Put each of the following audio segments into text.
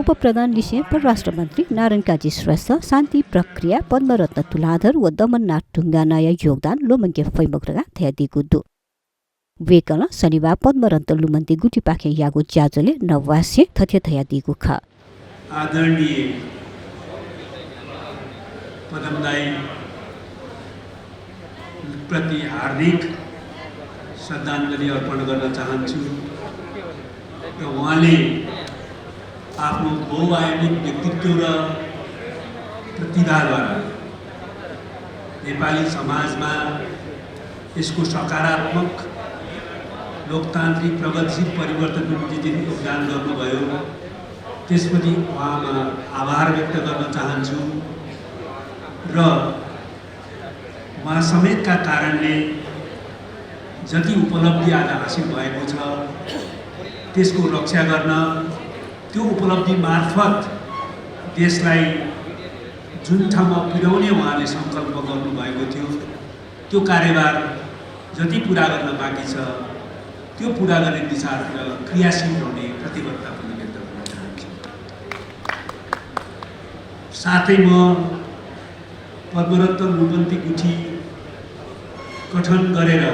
उपप्रधान लिसे परराष्ट्र मन्त्री नारायण काजी श्रेष्ठ शान्ति प्रक्रिया पद्मरत्न तुलाधर व दमननाथ ढुङ्गा नयाँ योगदान लोमङ्गे फैमग्रगा थ्यादिगु दु वेकल शनिबार पद्मरत्न लुमन्ती गुटी पाखे यागु ज्याजोले नवासे थथे थयादिगु ख आदरणीय पदमदाई प्रति हार्दिक श्रद्धाञ्जली अर्पण गर्न चाहन्छु र उहाँले आफ्नो बहुआयामिक व्यक्तित्व र प्रतिभाद्वारा नेपाली समाजमा यसको सकारात्मक लोकतान्त्रिक प्रगतिशील परिवर्तन निम्ति जुन योगदान गर्नुभयो त्यसपछि उहाँमा आभार व्यक्त गर्न चाहन्छु र उहाँ समेतका कारणले जति उपलब्धि आज हासिल भएको छ त्यसको रक्षा गर्न त्यो उपलब्धि मार्फत देशलाई जुन ठाउँमा पुर्याउने उहाँले सङ्कल्प गर्नुभएको थियो त्यो कार्यभार जति पुरा गर्न बाँकी छ त्यो पुरा गर्ने दिशातिर क्रियाशील रहने प्रतिबद्धता पनि व्यक्त गर्न चाहन्छु। साथै म पद्मरत्न लुमन्ती गुठी गठन गरेर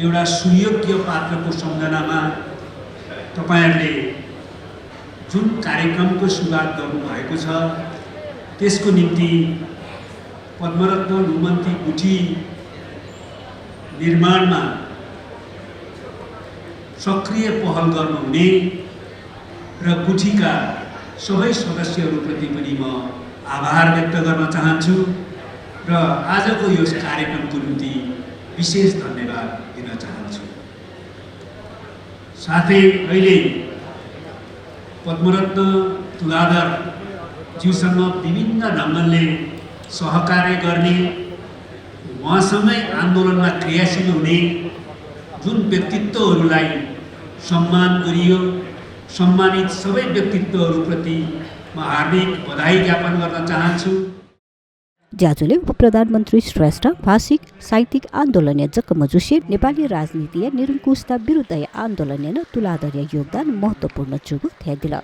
एउटा सुयोग्य पात्रको सम्झनामा तपाईहरुले जुन कार्यक्रमको सुरुवात गर्नुभएको छ त्यसको निम्ति पद्मरत्न लुमन्ती गुठी निर्माणमा सक्रिय पहल गर्नुहुने र गुठीका सबै सदस्यहरूप्रति पनि म आभार व्यक्त गर्न चाहन्छु र आजको यो कार्यक्रमको निम्ति विशेष धन्यवाद दिन चाहन्छु। साथै अहिले पद्मरत्न तुलाधर ज्यूसँग विभिन्न ढङ्गले सहकार्य गर्ने उहाँसँगै आन्दोलनमा क्रियाशील हुने जुन व्यक्तित्वहरूलाई सम्मान गरियो सम्मानित सबै व्यक्तित्वहरूप्रति म हार्दिक बधाई ज्ञापन गर्न चाहन्छु। ज्याजोले उपप्रधानमन्त्री श्रेष्ठ भाषिक साहित्यिक आन्दोलनीय जकमजुसे नेपाली राजनीतिय निरङ्कुशता विरुद्ध आन्दोलनीय तुलाधर्य योगदान महत्त्वपूर्ण चुगु थ्यादिल।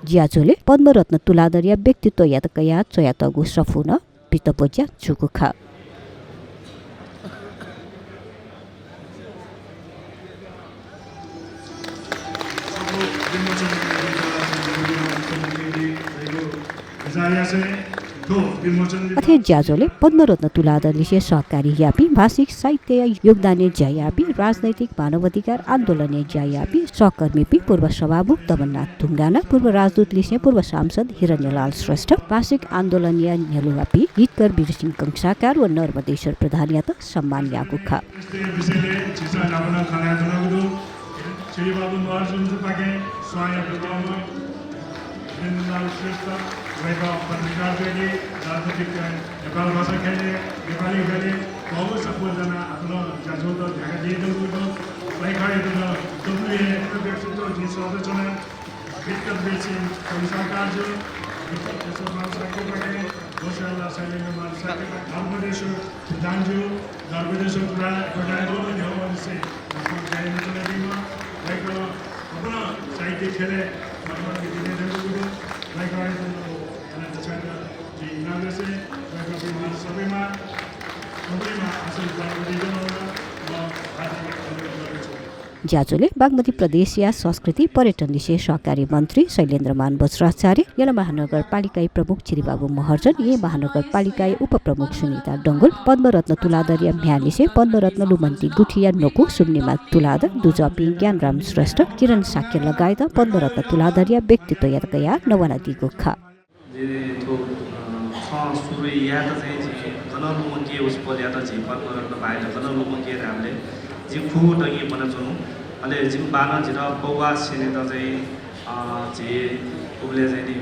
ज्याजोले पद्मरत्न तुलाधर्य व्यक्तित्व यातकया चयातगु सफुन पितपोज्या चुकुखा अथे ज्याजोले पद्मरत्न तुलाधरले सहकारी यापी भाषिक साहित्य योगदाने ज्यायापी राजनैतिक मानवाधिकार आन्दोलने ज्यायापी सहकर्मीपी पूर्व सभामुख दमननाथ ढुङ्गाना पूर्व राजदूत लिसे पूर्व सांसद हिरण्यलाल श्रेष्ठ भाषिक आन्दोलनीय नेलुवापी हितकर वीरसिंह कंसाकार व नर्मदेश्वर प्रधान यात सम्मान यागु खा पत्रकारले राजनीतिक नेपाल भाषा खेल्ने नेपाली खेल्ने बहुत सबैजना आफ्नो जाजोत ढाका दिएको लाइखाएको डब्ल्युए व्यक्तित्व जी संरचना विकट बेसिन संसारकार जो त्यसो मान्छेको पनि गोशाला शैलीमा मान्छेको धर्मदेशो दान्जु धर्मदेशो पुरा गडाएको नि हो भने आफ्नो गायन चलाइदिनु लाइक आफ्नो साहित्य खेले मतलब दिने जरुरी लाइक ज्याजोले बागमती प्रदेश या संस्कृति पर्यटन विषय सहकारी मन्त्री शैलेन्द्रमान बज्राचार्य यला महानगरपालिका प्रमुख चिरीबाबु महर्जन ये महानगरपालिका उपप्रमुख सुनिता डङ्गोल पद्मरत्न तुलाधर म्यालिसे पद्मरत्न लुमन्ती गुठिया नोकु सुम्निमा तुलाधर दुजपी ज्ञानराम श्रेष्ठ किरण साक्य लगायत पद्मरत्न तुलाधर व्यक्तित्व यातकया नवना दिगो खा सुरु या त चाहिँ गनल मुके उस पर्यात चाहिँ पद्मरत्न बाहिर गनल मुके हामीले जी खु टंगी बना जुनु अले जिम बाना जिरा पौवा सिने त चाहिँ जे उबले चाहिँ नि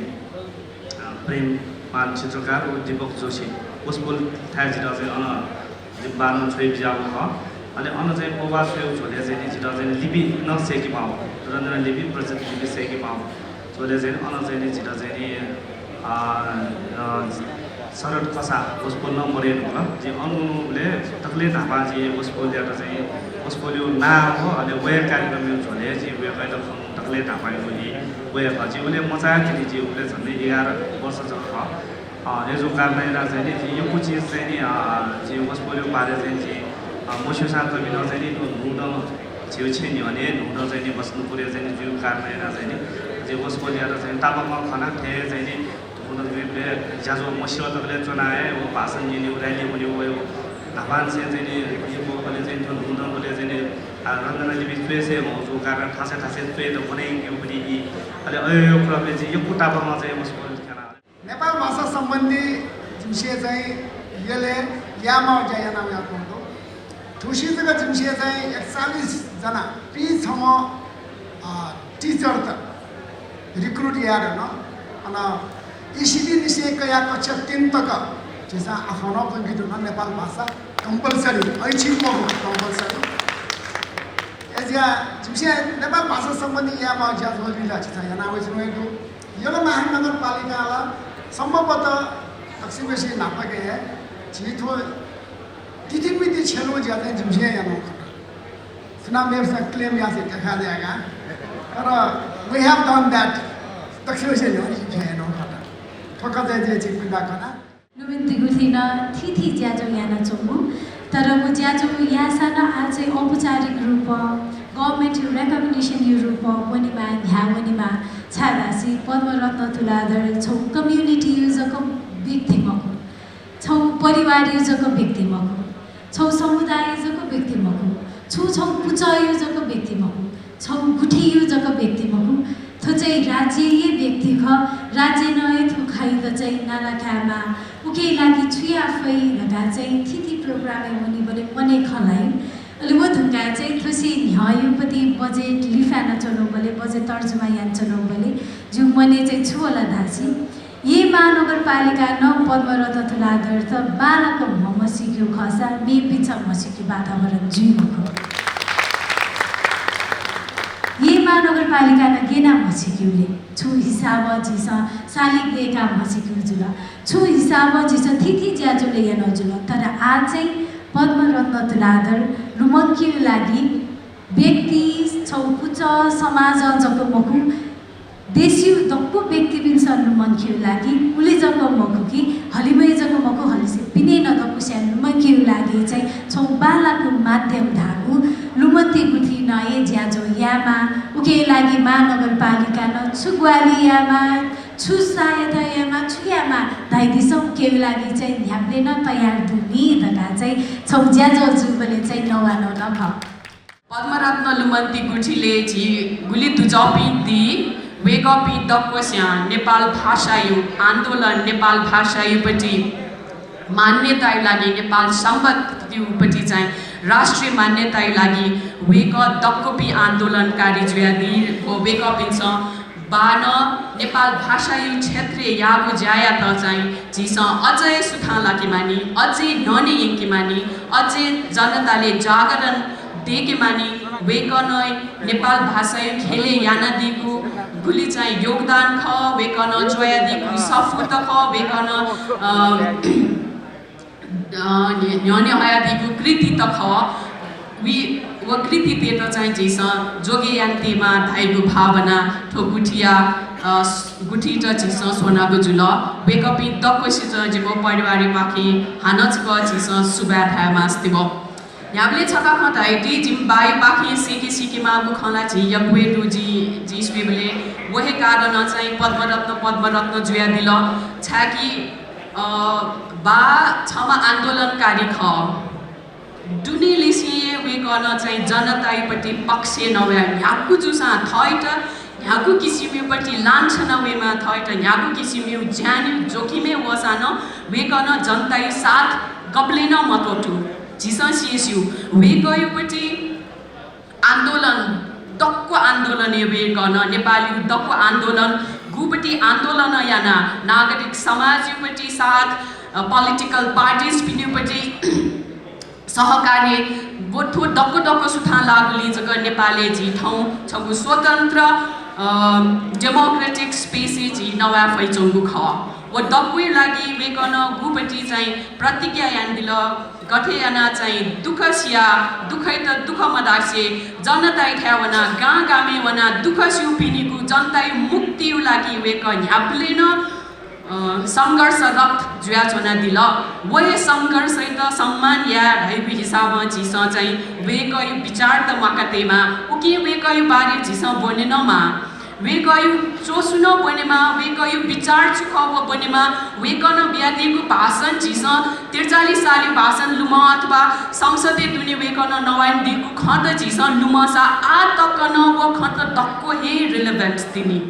प्रेम मान चित्रकार दीपक जोशी उस बोल थाहा जिरा चाहिँ जिम बाना छोइ बिजाउ ह अनि अनु चाहिँ पौवा फेउ छोले चाहिँ जिरा चाहिँ लिपि नसेकी पाऊ र लिपि प्रजेक्ट लिपि सेकी पाऊ छोले चाहिँ अनु चाहिँ जिरा चाहिँ सरट कसा उसको नमरेन होला जे अनुले तकले ढापा जे उसको ल्याएर चाहिँ उसको यो ना हो अनि वे कार्यक्रम यो छोले जे वे कहिले तकले ढापा पनि वे भजी उसले मजा किनि जे उसले झन्डै 11 वर्ष जस्तो यो कारणले चाहिँ यो चिज चाहिँ नि जे उसको यो बारे चाहिँ मुसु साथ बिना चाहिँ नुन छेउछे नि भने नुन चाहिँ नि बस्नु पर्यो चाहिँ जिउ कारणले चाहिँ नि जे उसको ल्याएर चाहिँ तापमा खाना थे चाहिँ नि ज्याजो मसियो तपाईँले चुनाए वो भाषण दिने ऱ्याली हुने भयो धापान चाहिँ नि यो बोले चाहिँ त्यो नुन बोले चाहिँ नि रञ्जना लिपि चुएसे जो कारण ठासे चुए त कुनै यो पनि अहिले यो कुराले चाहिँ यो कुटापामा चाहिँ उसको नेपाल भाषा सम्बन्धी विषय चाहिँ यसले यामा जयना याको ठुसीको विषय चाहिँ 41 जना पिछम टिचर त रिक्रुट यार न अनि इसिडी निषेक या कक्षा 3 तक जैसा आफ्नो पनि जुन नेपाल भाषा कम्पलसरी ऐच्छिक कम्पलसरी एजिया विषय नेपाल भाषा सम्बन्धी यामा ज्याजोलीला छ यहाँ आवेछमेको यो महानगरपालिकाला सम्भवतः अक्सिमेसी नापके है जीतो तिथिमिति छेलो ज्यादा जुझे या नो सुना मेरे से क्लेम या से दिखा देगा और we have done that तक्सिमेसी नो जुझे नो खाता ठोका दे जे चिपिंदा कना नुमिति गुथिना थिथि ज्याजो याना चोमु तर वो ज्याजो यासाना आज औपचारिक रूप गभर्नमेन्ट रेकग्निसन यो रूप वनिमा ध्यावनिमा छादासी पद्मरत्न तुलाधर छौ कम्युनिटी युजको व्यक्तिमको छौ परिवार युजको व्यक्तिमको छौ समुदाय युजको व्यक्तिमको छौ पुच युजको व्यक्तिमको छौ गुठी युजको व्यक्तिमको थो चाहिँ राज्यीय व्यक्ति ख राज्य नए थो खाइद चाहिँ नालाखामा उके लागि छुयाफै लगा चाहिँ थिथि प्रोग्राम हुने बोले मने खलाई अहिले वो धुङ्गा चाहिँ थोसी ह्यायुपति बजेट लिफान चलो बोले बजेट तर्जुमा यान चलो बोले जो मने चाहिँ छु होला धासी ये महानगरपालिका न पद्मरत्न तुलाधर त बालको मसिक्यो खसा मे पिछा मसिक्यो वातावरण जुइमको ये महानगरपालिका न गेना मसिक्योले छु हिसाब जिस सालिक दिएका मसिक्यो जुल छु हिसाब जिस थिथि ज्याजोले यान जुल तर आज चाहिँ पद्मरत्न तुलाधर लुमङ्कियो लागि व्यक्ति छौकुच समाज जको मकु देशियो दक्को व्यक्ति बिन्स लुमङ्कियो लागि उले जको मकु कि हलिमै जको मकु हलिसे पिने न दक्को स्यान लुमङ्कियो लागि चाहिँ छौ बालाको माध्यम धागु लुमन्ती गुठी नए ज्याजो यामा उके लागि महानगरपालिका न छुग्वाली यामा छु सहायता यामा छुयामा धाइदिसौ के लागि चाहिँ ध्यानले न तयार दुनी दगा चाहिँ छौ ज्याजो जुबले चाहिँ नवानो न भ पद्मरत्न लुमन्ती गुठीले जी गुली दुजपी दी वेगपी दक्कोस्या नेपाल भाषा युग आन्दोलन नेपाल भाषा युगपट्टि मान्यताइ लागि नेपाल सम्बन्धपट्टि चाहिँ राष्ट्रिय मान्यताइ लागि वेग दक्कोपी आन्दोलनकारी जुयादी को वेगपिन्छ बान नेपाल भाषा युग क्षेत्रीय यागु ज्याया त चाहिँ जिस अझै सुथाला कि मानी अझै नने कि मानी अझै जनताले जागरण देके मानी वेकन नेपाल भाषा खेले याना दिगु गुली चाहिँ योगदान ख वेकन जोया दिगु सफुत ख वेकन न्याने हया दिगु कृति त ख वो कृति ते त चाहिँ जिस जोगे यान्तिमा धाइगु भावना ठो गुठिया गुठी त जिस सोनागु जुल वेकपी तक्कोसी जिबो परिवारिक पाखी हानच क जिस सुबा थामा अस्तिब याबले छका खताइ डी जिम बाइ पाखी सिकी मागु खला जि यबे दुजी जिसबेले वहे कारण चाहिँ पद्मरत्न जुया दिल छाकी बा छमा आन्दोलनकारी ख दुनी लिसी वे गर्न चाहिँ जनताइपट्टि पक्ष नभए यहाँको जुसा थैट यहाँको किसिमपट्टि लान्छनवेमा थैट यहाँको किसिम ज्यान जोखिमे वसान वे गर्न जनताइ साथ गप्लेन मतोटु जिससियु वे गयोपट्टि आन्दोलन दक्को आन्दोलन वे गर्न नेपाली दक्को आन्दोलन गुपट्टि आन्दोलन याना नागरिक समाजपट्टि साथ पोलिटिकल पार्टिज पिनेपट्टि सहकार्य वो थो डक्को डक्को सुथा लागुली जगह नेपाली जी ठाउँ छगु स्वतन्त्र डेमोक्रेटिक स्पेसिस जी नवा फैचंगु ख वो डक्कुइ लागि वेकन गुपटी चाहिँ प्रतिज्ञा यान दिल गठे याना चाहिँ दुख सिया दुखै त दुख मदासे जनता ठ्यावना गाँ गामे वना दुख सिउ पिनिकु जनता मुक्ति लागि वेक ह्याप्लेन संघर्षरत जुया चोना दिल वही संघर्ष त सम्मान या ढाइपी हिसाब झिस चाहिँ वेक विचार त मकतेमा उकि वेक बारे झिस बनेनमा वेक चोसुन बनेमा वेक विचार चुखाव बनेमा वेकन ब्यादिको भाषण झिस 43 साली भाषण लुम अथवा संसदीय दुनि वेकन नवाइन दिगु खत झिस लुमसा आ तकन वो खत तक्को हे रिलेभेन्ट दिनी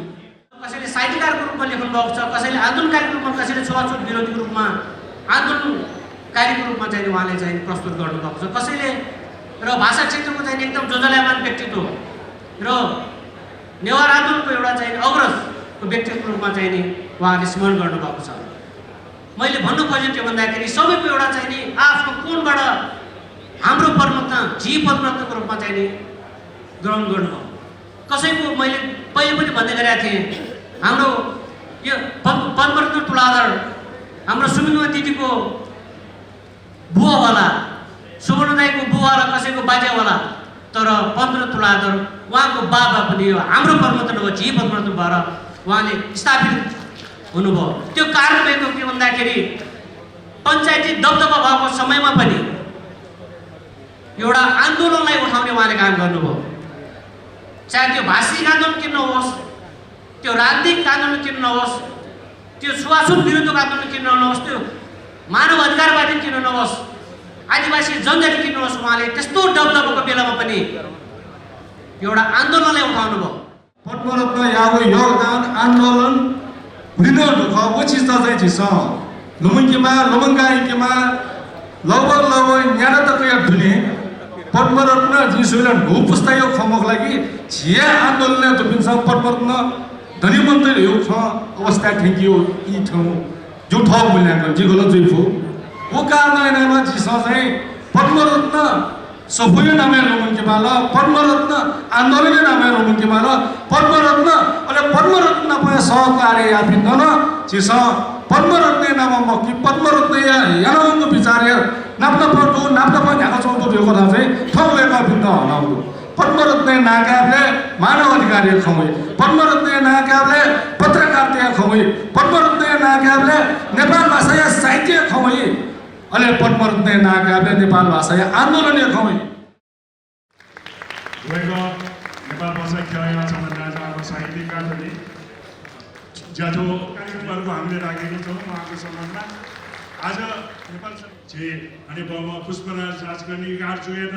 कसैले साहित्यकारको रूपमा लेख्नु भएको छ कसैले आन्दोलनकारीको रूपमा कसैले छुवाछुत विरोधीको रूपमा आन्दोलनकारीको रूपमा चाहिँ उहाँले चाहिँ प्रस्तुत गर्नुभएको छ कसैले र भाषा क्षेत्रको चाहिँ एकदम जोजलायमान व्यक्तित्व र नेवार आन्दोलनको एउटा चाहिँ अग्रजको व्यक्तित्वको रूपमा चाहिँ नि उहाँले स्मरण गर्नुभएको छ मैले भन्नु खोजेको त्यो भन्दाखेरि सबैको एउटा चाहिँ नि आफ्नो कोणबाट हाम्रो परमात्मा जी परमात्माको रूपमा चाहिँ नि ग्रहण गर्नुभयो कसैको मैले पहिले पनि भन्दै गरेका थिएँ हाम्रो यो पद्मरत्न तुलाधर हाम्रो सुमिङ्गमा दिदीको बुवावाला सुवर्णदाईको बुवावाला कसैको बाजेवाला तर पद्मरत्न तुलाधर उहाँको बाबा पनि हो हाम्रो पद्मरत्न हो जी पद्मरत्न भएर उहाँले स्थापित हुनुभयो त्यो कारण भएको के भन्दाखेरि पञ्चायती दबदबा भएको समयमा पनि एउटा आन्दोलनलाई उठाउने उहाँले काम गर्नुभयो चाहे त्यो भाषिक आन्दोलन किन नहोस् त्यो राजनीतिक आन्दोलन किन नहोस् त्यो छुवाछुत विरुद्धको आन्दोलन किन नहोस् त्यो मानव अधिकारवादी किन नहोस् आदिवासी जनजाति किन नहोस् उहाँले त्यस्तो दबदबाको बेलामा पनि एउटा आन्दोलनलाई उठाउनु भयो पद्मरत्न यागो योगदान आन्दोलन हृदय दुःख वो चिज चाहिँ झिस लुमुङ्कीमा लुमुङ्गाइकीमा लगभग न्यानो त धुने पद्मरत्न जिसुले ढु पुस्तायो खमक लागि छिया आन्दोलन दुपिन्छ पद्मरत्न धनी मन्त्री यो ख अवस्था ठेकियो यी ठाउँ जो ठाउँ मूल्याङ्कन जिगोलो जुइफु वो कारणमा जिस चाहिँ पद्मरत्न सफुयो नामे लुमुङ्कीमाला पद्मरत्न आन्दोलन नामे लुमुङ्कीमाला पद्मरत्न अनि पद्मरत्न पनि सहकारी यापिन्दन जिस पद्मरत्न नाम मक्की पद्मरत्न यानौँको विचार नाप्न पर्दो नाप्न पनि ढाका चौधो यो কথা चाहिँ ठौलेका भिन्न हनाउँदो पद्मरत्न नाकाबले मानव अधिकार खमै पद्मरत्न नाकाबले पत्रकारिता खमै पद्मरत्न नाकाबले नेपाल भाषा साहित्य खमै अनि पद्मरत्न नाकाबले नेपाल भाषा आन्दोलन खमै वेगो नेपाल भाषा खेलाया सम्बन्ध साहित्यकार पनि ज्याठो कार्यक्रमहरुको हामीले राखेका छौँ उहाँको सम्बन्धमा आज नेपाल जे अनि बाबा पुष्पराज राजकर्णीकार जोएर